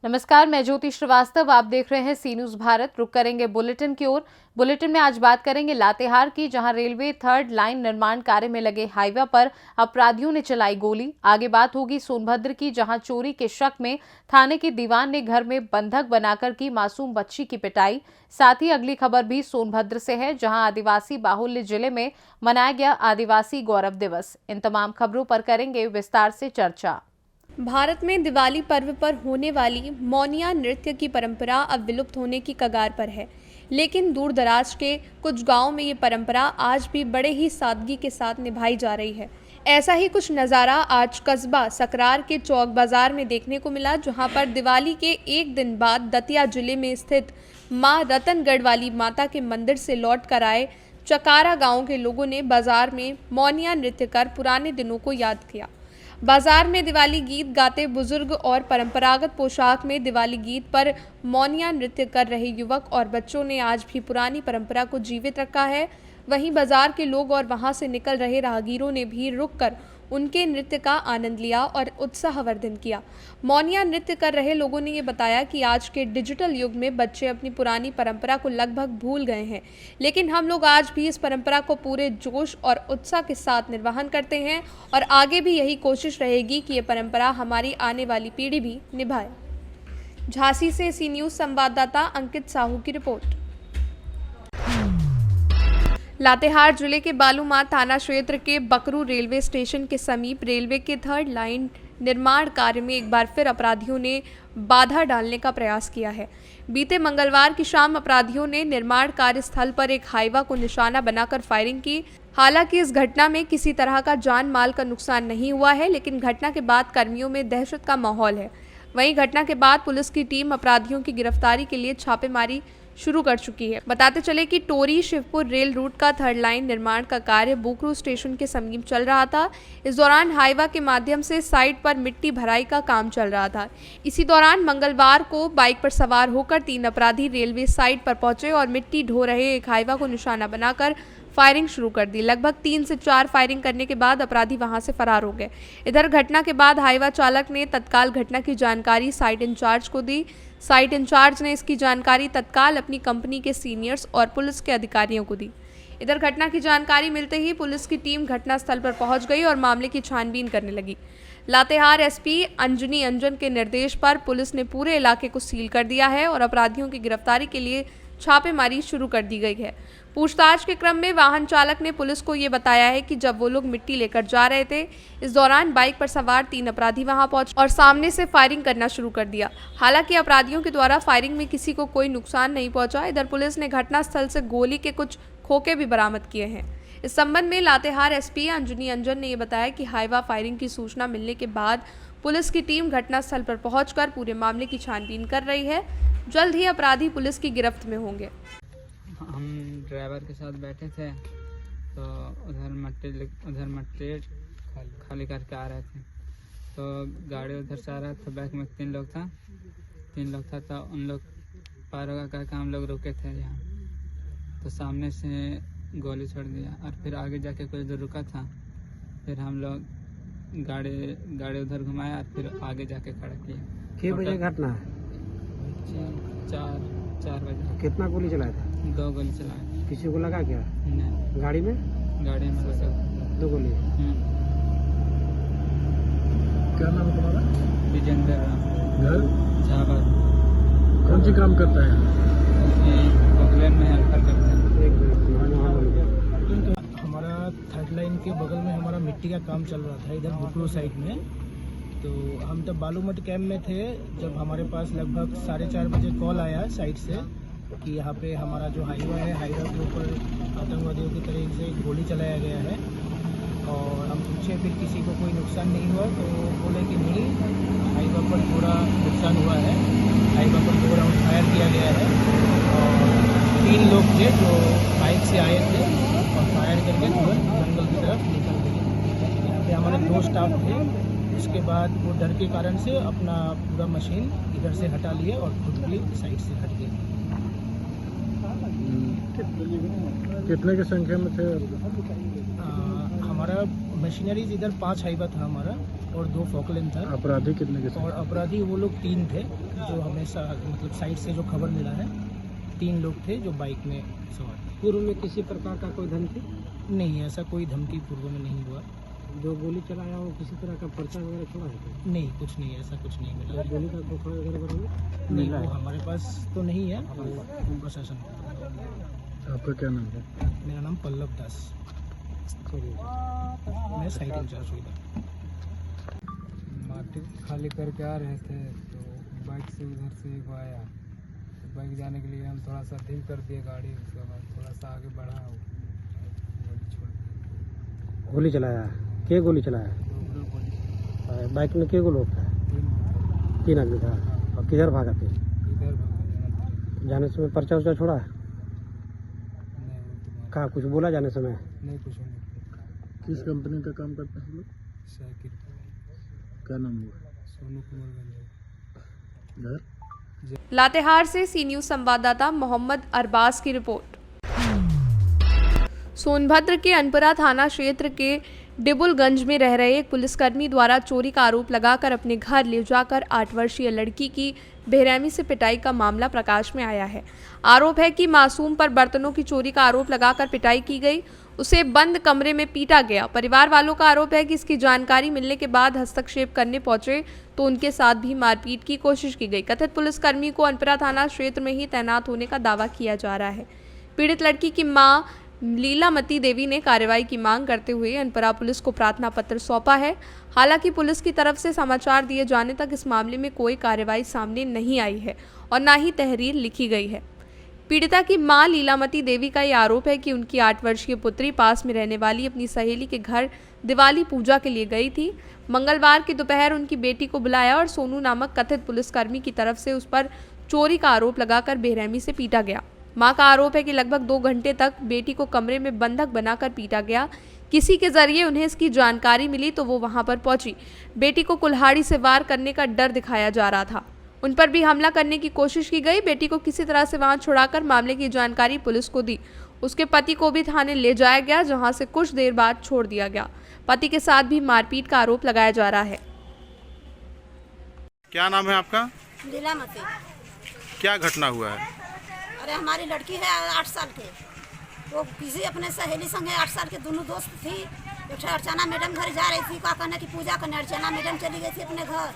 नमस्कार, मैं ज्योति श्रीवास्तव। आप देख रहे हैं सी न्यूज भारत। रुक करेंगे बुलेटिन की ओर। बुलेटिन में आज बात करेंगे लातेहार की, जहां रेलवे थर्ड लाइन निर्माण कार्य में लगे हाईवे पर अपराधियों ने चलाई गोली। आगे बात होगी सोनभद्र की, जहां चोरी के शक में थाने के दीवान ने घर में बंधक बनाकर की मासूम बच्ची की पिटाई। साथ ही अगली खबर भी सोनभद्र से है, जहां आदिवासी बाहुल्य जिले में मनाया गया आदिवासी गौरव दिवस। इन तमाम खबरों पर करेंगे विस्तार से चर्चा। भारत में दिवाली पर्व पर होने वाली मौनिया नृत्य की परंपरा अब विलुप्त होने की कगार पर है, लेकिन दूर दराज के कुछ गांवों में ये परंपरा आज भी बड़े ही सादगी के साथ निभाई जा रही है। ऐसा ही कुछ नज़ारा आज कस्बा सकरार के चौक बाजार में देखने को मिला, जहां पर दिवाली के एक दिन बाद दतिया जिले में स्थित मां रतनगढ़ वाली माता के मंदिर से लौट कर आए चकारा गाँव के लोगों ने बाजार में मौनिया नृत्य कर पुराने दिनों को याद किया। बाजार में दिवाली गीत गाते बुजुर्ग और परंपरागत पोशाक में दिवाली गीत पर मौनिया नृत्य कर रहे युवक और बच्चों ने आज भी पुरानी परंपरा को जीवित रखा है। वहीं बाजार के लोग और वहां से निकल रहे राहगीरों ने भी रुककर उनके नृत्य का आनंद लिया और उत्साहवर्धन किया। मौनिया नृत्य कर रहे लोगों ने ये बताया कि आज के डिजिटल युग में बच्चे अपनी पुरानी परंपरा को लगभग भूल गए हैं, लेकिन हम लोग आज भी इस परंपरा को पूरे जोश और उत्साह के साथ निर्वहन करते हैं और आगे भी यही कोशिश रहेगी कि ये परंपरा हमारी आने वाली पीढ़ी भी निभाए। झांसी से सी न्यूज़ संवाददाता अंकित साहू की रिपोर्ट। लातेहार जिले के बालूमाथ थाना क्षेत्र के बकरू रेलवे स्टेशन के समीप रेलवे के थर्ड लाइन निर्माण कार्य में एक बार फिर अपराधियों ने बाधा डालने का प्रयास किया है। बीते मंगलवार की शाम अपराधियों ने निर्माण कार्य स्थल पर एक हाईवा को निशाना बनाकर फायरिंग की। हालांकि इस घटना में किसी तरह का जान माल का नुकसान नहीं हुआ है, लेकिन घटना के बाद कर्मियों में दहशत का माहौल है। वहीं घटना के बाद पुलिस की टीम अपराधियों की गिरफ्तारी के लिए छापेमारी शुरू कर चुकी है। बताते चले कि टोरी शिवपुर रेल रूट का थर्ड लाइन निर्माण का कार्य बुकरू स्टेशन के समीप चल रहा था। इस दौरान हाईवा के माध्यम से साइट पर मिट्टी भराई का काम चल रहा था। इसी दौरान मंगलवार को बाइक पर सवार होकर 3 अपराधी रेलवे साइट पर पहुंचे और मिट्टी ढो रहे एक हाईवा को निशाना बनाकर फायरिंग शुरू कर दी। लगभग 3 से 4 फायरिंग करने के बाद अपराधी वहां से फरार हो गए। इधर घटना के बाद हाईवा चालक ने तत्काल घटना की जानकारी साइट इंचार्ज को दी। साइट इंचार्ज ने इसकी जानकारी तत्काल अपनी कंपनी के सीनियर्स और पुलिस के अधिकारियों को दी। इधर घटना की जानकारी मिलते ही पुलिस की टीम घटनास्थल पर पहुंच गई और मामले की छानबीन करने लगी। लातेहार एसपी अंजनी अंजन के निर्देश पर पुलिस ने पूरे इलाके को सील कर दिया है और अपराधियों की गिरफ्तारी के लिए छापेमारी शुरू कर दी गई है। पूछताछ के क्रम में वाहन चालक ने पुलिस को ये बताया है कि जब वो लोग मिट्टी लेकर जा रहे थे, इस दौरान बाइक पर सवार 3 अपराधी वहां पहुंचे और सामने से फायरिंग करना शुरू कर दिया। हालांकि अपराधियों के द्वारा फायरिंग में किसी को कोई नुकसान नहीं पहुंचा। इधर पुलिस ने घटनास्थल से गोली के कुछ खोखे भी बरामद किए हैं। इस संबंध में लातेहार एसपी अंजनी अंजन ने यह बताया कि हाईवा फायरिंग की सूचना मिलने के बाद पुलिस की टीम घटनास्थल पर पहुंचकर पूरे मामले की छानबीन कर रही है। जल्द ही अपराधी पुलिस की गिरफ्त में होंगे। हम ड्राइवर के साथ बैठे थे तो उधर मट्टी खाली करके आ रहे थे, तो गाड़ी उधर से आ रहा था। बैक में 3 लोग था तो उन लोग पार होगा करके हम लोग रुके थे यहाँ, तो सामने से गोली छोड़ दिया और फिर आगे जाके कुछ दूर रुका था। फिर हम लोग गाड़ी उधर घुमाया और फिर आगे जाके खड़ा किया। कितने बजे घटना है? 4 बजे। कितना गोली चलाया था? 2 गोली चलाए। किसी को लगा क्या? नहीं, गाड़ी में लगा 2 गोली। क्या नाम है तुम्हारा? विजेंद्र घर झावर। कौन सी काम करता है? बगल में हेल्पर करते हैं। हमारा थर्ड लाइन के बगल में हमारा मिट्टी का काम चल रहा था इधर बुकरू साइड में। तो हम तब बालूमठ कैंप में थे जब हमारे पास लगभग 4:30 बजे कॉल आया साइड से कि यहाँ पे हमारा जो हाईवा है, हाईवा के ऊपर आतंकवादियों की तरफ से गोली चलाया गया है। और हम पूछे फिर किसी को कोई नुकसान नहीं हुआ, तो बोले कि नहीं, हाईवा पर थोड़ा नुकसान हुआ है। हाईवा पर 2 राउंड फायर किया गया है और 3 लोग थे जो बाइक से आए थे और फायर करके तुरंत जंगल की तरफ निकल गए। यहाँ पे हमारे 2 स्टाफ थे। उसके बाद वो डर के कारण से अपना पूरा मशीन इधर से हटा लिए और खुद भी साइड से हट गए। कितने की संख्या में थे? हमारा मशीनरीज इधर 5 हाइवा था हमारा और 2 फॉकलैंड था। अपराधी कितने के और अपराधी वो लोग 3 थे जो हमेशा मतलब साइड से जो खबर मिला है 3 लोग थे जो बाइक में सवार थे। पूर्व में किसी प्रकार का कोई धमकी? नहीं, ऐसा कोई धमकी पूर्व में नहीं हुआ। जो गोली चलाया वो किसी तरह का पर्चा वगैरह छोड़ा है? नहीं, कुछ नहीं, ऐसा कुछ नहीं मिला। गोली का खोखा वगैरह बरामद नहीं, वो हमारे पास तो नहीं है, वो प्रशासन। आपका क्या नाम है? मेरा नाम पल्लव दास, मैं साइट इंचार्ज हूँ इधर। माटी खाली करके आ रहे थे तो बाइक से उधर से एक आया, तो बाइक जाने के लिए हम थोड़ा सा धीम कर दिए गाड़ी, उसके बाद थोड़ा सा आगे बढ़ा छोड़। गोली चलाया? के गोली चलाया? बाइक में के लोग था? 3 आदमी था। और किधर भागा थे? इधर भागे जाने समय पर्चा उर्चा छोड़ा? नहीं, कहा कुछ बोला जाने समय? नहीं कुछ नहीं। किस कंपनी का काम करते हैं लोग? साइकिल। क्या नाम हुआ? सोनू कुमार गंज। घर? लातेहार से सी न्यूज संवाददाता मोहम्मद अरबाज की रिपोर्ट। सोनभद्र के अनपुरा थाना क्षेत्र के डिबुलगंज में रह रहे एक पुलिसकर्मी द्वारा चोरी का आरोप लगाकर अपने घर ले जाकर 8 वर्षीय लड़की की बेरहमी से पिटाई का मामला प्रकाश में आया है। आरोप है कि मासूम पर बर्तनों की चोरी का आरोप लगाकर पिटाई की गई, उसे बंद कमरे में पीटा गया। परिवार वालों का आरोप है कि इसकी जानकारी मिलने के बाद हस्तक्षेप करने पहुंचे तो उनके साथ भी मारपीट की कोशिश की गई। कथित पुलिसकर्मी को अनपुरा थाना क्षेत्र में ही तैनात होने का दावा किया जा रहा है। पीड़ित लड़की की मां लीलामती देवी ने कार्रवाई की मांग करते हुए अनपुरा पुलिस को प्रार्थना पत्र सौंपा है। हालांकि पुलिस की तरफ से समाचार दिए जाने तक इस मामले में कोई कार्रवाई सामने नहीं आई है और न ही तहरीर लिखी गई है। पीड़िता की मां लीलामती देवी का यह आरोप है कि उनकी 8 वर्षीय पुत्री पास में रहने वाली अपनी सहेली के घर दिवाली पूजा के लिए गई थी। मंगलवार की दोपहर उनकी बेटी को बुलाया और सोनू नामक कथित पुलिसकर्मी की तरफ से उस पर चोरी का आरोप लगाकर बेरहमी से पीटा गया। मां का आरोप है कि लगभग 2 घंटे तक बेटी को कमरे में बंधक बनाकर पीटा गया। किसी के जरिए उन्हें इसकी जानकारी मिली तो वो वहां पर पहुंची। बेटी को कुल्हाड़ी से वार करने का डर दिखाया जा रहा था। उन पर भी हमला करने की कोशिश की गई। बेटी को किसी तरह से वहां छुड़ाकर मामले की जानकारी पुलिस को दी। उसके पति को भी थाने ले जाया गया, जहां से कुछ देर बाद छोड़ दिया गया। पति के साथ भी मारपीट का आरोप लगाया जा रहा है। क्या नाम है आपका? लीलामती। क्या घटना हुआ है? अरे हमारी लड़की है 8 साल की, वो किसी अपने सहेली संगे 8 साल के दोनों दोस्त थी। एक अर्चना मैडम घर जा रही थी, का कहना की पूजा करने। अर्चना मैडम चली गई थी अपने घर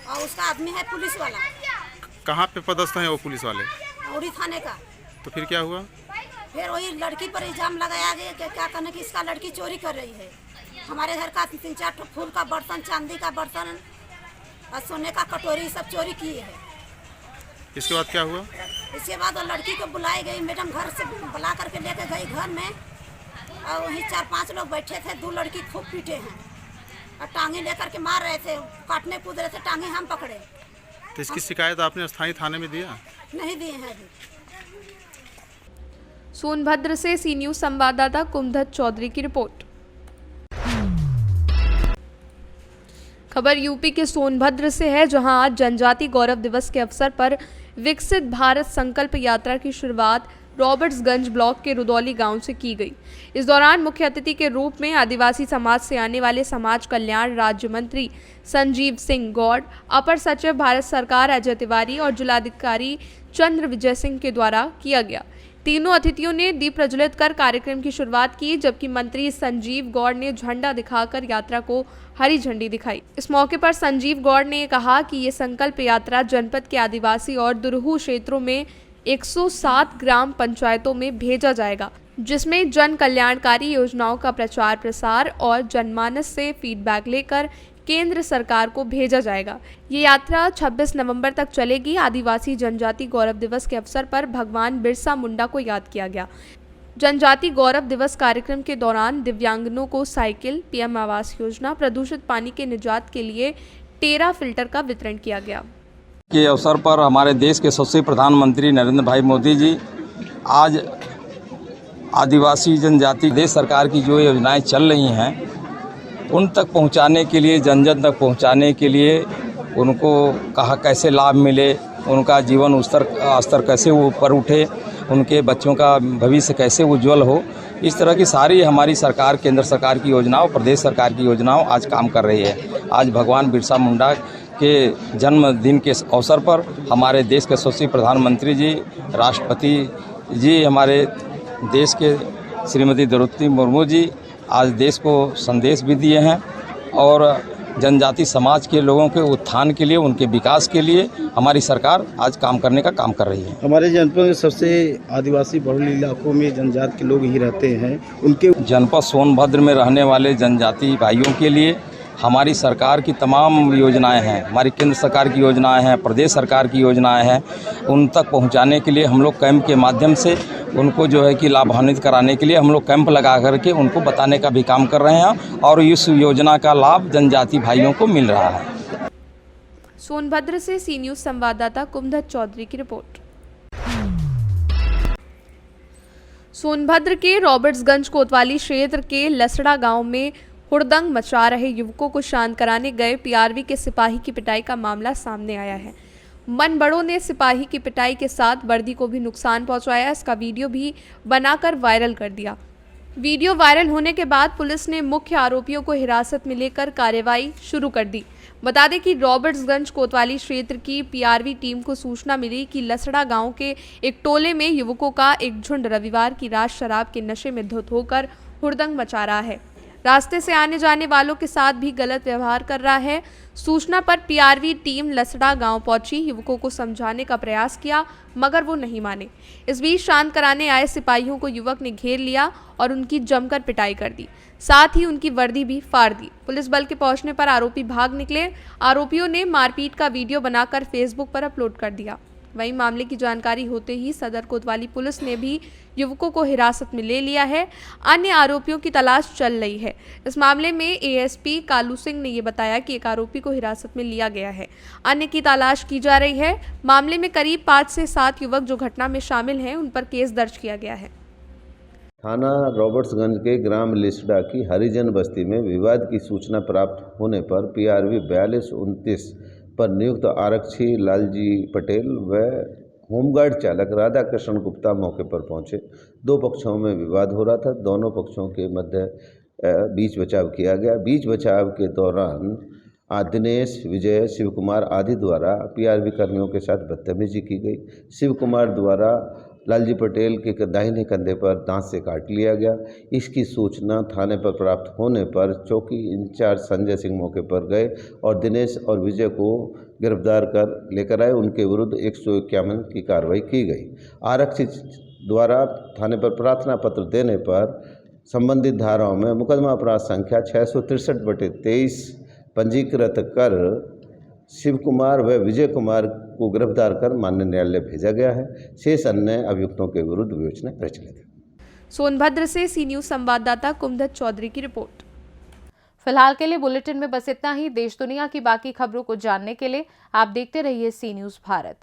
और उसका आदमी है पुलिस वाला। कहाँ पे पदस्थ हैं वो पुलिस वाले? उड़ी थाने का। तो फिर क्या हुआ? फिर वही लड़की पर इल्जाम लगाया गया कि क्या कहना कि इसका लड़की चोरी कर रही है। हमारे घर का 3-4 फूल का बर्तन, चांदी का बर्तन और सोने का कटोरी सब चोरी की है। इसके बाद क्या हुआ? इसके बाद वो लड़की को बुलाई गई, मैडम घर से बुला करके लेके गई घर में और वहीं 4-5 लोग बैठे थे। 2 लड़की खूब पीटे हैं और टांगे लेकर के मार रहे थे, काटने कूद रहे थे, टांगे हम पकड़े। तो इसकी शिकायत आपने स्थानीय थाने में दिया? नहीं दिए हैं अभी। सोनभद्र से सी न्यूज संवाददाता कुमधत चौधरी की रिपोर्ट। खबर यूपी के सोनभद्र से है, जहां आज जनजाति गौरव दिवस के अवसर पर विकसित भारत संकल्प यात्रा की शुरुआत रॉबर्ट्सगंज ब्लॉक के रुदौली गांव से की गई। इस दौरान मुख्य अतिथि के रूप में आदिवासी समाज से आने वाले समाज कल्याण राज्य मंत्री संजीव सिंह गौड़, अपर सचिव भारत सरकार अजय तिवारी और जिलाधिकारी चंद्र विजय सिंह के द्वारा किया गया। तीनों अतिथियों ने दीप प्रज्वलित कर कार्यक्रम की शुरुआत की, जबकि मंत्री संजीव गौड़ ने झंडा दिखाकर यात्रा को हरी झंडी दिखाई। इस मौके पर संजीव गौड़ ने कहा कि ये संकल्प यात्रा जनपद के आदिवासी और दुरूह क्षेत्रों में 107 ग्राम पंचायतों में भेजा जाएगा, जिसमें जन कल्याणकारी योजनाओं का प्रचार प्रसार और जनमानस से फीडबैक लेकर केंद्र सरकार को भेजा जाएगा। ये यात्रा 26 नवंबर तक चलेगी। आदिवासी जनजाति गौरव दिवस के अवसर पर भगवान बिरसा मुंडा को याद किया गया। जनजाति गौरव दिवस कार्यक्रम के दौरान दिव्यांगनों को साइकिल, पीएम आवास योजना, प्रदूषित पानी के निजात के लिए टेरा फिल्टर का वितरण किया गया। के अवसर पर हमारे देश के यशस्वी प्रधानमंत्री नरेंद्र भाई मोदी जी आज आदिवासी जनजाति देश सरकार की जो योजनाएं चल रही हैं उन तक पहुंचाने के लिए, जन जन तक पहुंचाने के लिए उनको कहा कैसे लाभ मिले, उनका जीवन स्तर कैसे ऊपर उठे, उनके बच्चों का भविष्य कैसे उज्जवल हो, इस तरह की सारी हमारी सरकार, केंद्र सरकार की योजनाओं, प्रदेश सरकार की योजनाओं आज काम कर रही है। आज भगवान बिरसा मुंडा के जन्मदिन के अवसर पर हमारे देश के यशस्वी प्रधानमंत्री जी, राष्ट्रपति जी, हमारे देश के श्रीमती द्रौपदी मुर्मू जी आज देश को संदेश भी दिए हैं और जनजाति समाज के लोगों के उत्थान के लिए, उनके विकास के लिए हमारी सरकार आज काम करने का काम कर रही है। हमारे जनपद में सबसे आदिवासी बहुल इलाकों में जनजाति के लोग ही रहते हैं। उनके जनपद सोनभद्र में रहने वाले जनजाति भाइयों के लिए हमारी सरकार की तमाम योजनाएं हैं, हमारी केंद्र सरकार की योजनाएं हैं, प्रदेश सरकार की योजनाएं हैं, उन तक पहुंचाने के लिए हम लोग कैंप के माध्यम से उनको जो है कि लाभान्वित कराने के लिए हम लोग कैंप लगा करके उनको बताने का भी काम कर रहे हैं और इस योजना का लाभ जनजाति भाइयों को मिल रहा है। सोनभद्र से सी न्यूज़ संवाददाता कुमधत चौधरी की रिपोर्ट। सोनभद्र के रॉबर्ट्सगंज कोतवाली क्षेत्र के लसड़ा गांव में हुड़दंग मचा रहे युवकों को शांत कराने गए पीआरवी के सिपाही की पिटाई का मामला सामने आया है। मनबड़ों ने सिपाही की पिटाई के साथ वर्दी को भी नुकसान पहुंचाया। इसका वीडियो भी बनाकर वायरल कर दिया। वीडियो वायरल होने के बाद पुलिस ने मुख्य आरोपियों को हिरासत में लेकर कार्रवाई शुरू कर दी। बता दें कि रॉबर्ट्सगंज कोतवाली क्षेत्र की पीआरवी टीम को सूचना मिली कि लसड़ा गांव के एक टोले में युवकों का एक झुंड रविवार की रात शराब के नशे में धुत होकर हुड़दंग मचा रहा है। रास्ते से आने जाने वालों के साथ भी गलत व्यवहार कर रहा है। सूचना पर पीआरवी टीम लसड़ा गांव पहुंची, युवकों को समझाने का प्रयास किया मगर वो नहीं माने। इस बीच शांत कराने आए सिपाहियों को युवक ने घेर लिया और उनकी जमकर पिटाई कर दी, साथ ही उनकी वर्दी भी फाड़ दी। पुलिस बल के पहुंचने पर आरोपी भाग निकले। आरोपियों ने मारपीट का वीडियो बनाकर फेसबुक पर अपलोड कर दिया। वहीं मामले की जानकारी होते ही सदर कोतवाली पुलिस ने भी युवकों को हिरासत में ले लिया है। अन्य आरोपियों की तलाश चल रही है। इस मामले में एएसपी कालू सिंह ने ये बताया कि एक आरोपी को हिरासत में लिया गया है, अन्य की तलाश की जा रही है। मामले में करीब 5 से 7 युवक जो घटना में शामिल हैं उन पर केस दर्ज किया गया है। थाना रॉबर्ट्सगंज के ग्राम लिसडा की हरिजन बस्ती में विवाद की सूचना प्राप्त होने पर पीआरवी 4229 पर नियुक्त आरक्षी लालजी पटेल व होमगार्ड चालक राधा कृष्ण गुप्ता मौके पर पहुंचे। दो पक्षों में विवाद हो रहा था। दोनों पक्षों के मध्य बीच बचाव किया गया। बीच बचाव के दौरान दिनेश, विजय, शिव कुमार आदि द्वारा पीआरवी कर्मियों के साथ बदतमीजी की गई। शिव कुमार द्वारा लालजी पटेल के दाहिने कंधे पर दांत से काट लिया गया। इसकी सूचना थाने पर प्राप्त होने पर चौकी इंचार्ज संजय सिंह मौके पर गए और दिनेश और विजय को गिरफ्तार कर लेकर आए। उनके विरुद्ध 151 की कार्रवाई की गई। आरक्षी द्वारा थाने पर प्रार्थना पत्र देने पर संबंधित धाराओं में मुकदमा अपराध संख्या 663/23 पंजीकृत कर शिव कुमार व विजय कुमार को गिरफ्तार कर माननीय न्यायालय भेजा गया है। शेष अन्य अभियुक्तों के विरुद्ध विवेचना प्रचलित है। सोनभद्र से सी न्यूज़ संवाददाता कुमधत चौधरी की रिपोर्ट। फिलहाल के लिए बुलेटिन में बस इतना ही। देश दुनिया की बाकी खबरों को जानने के लिए आप देखते रहिए सी न्यूज़ भारत।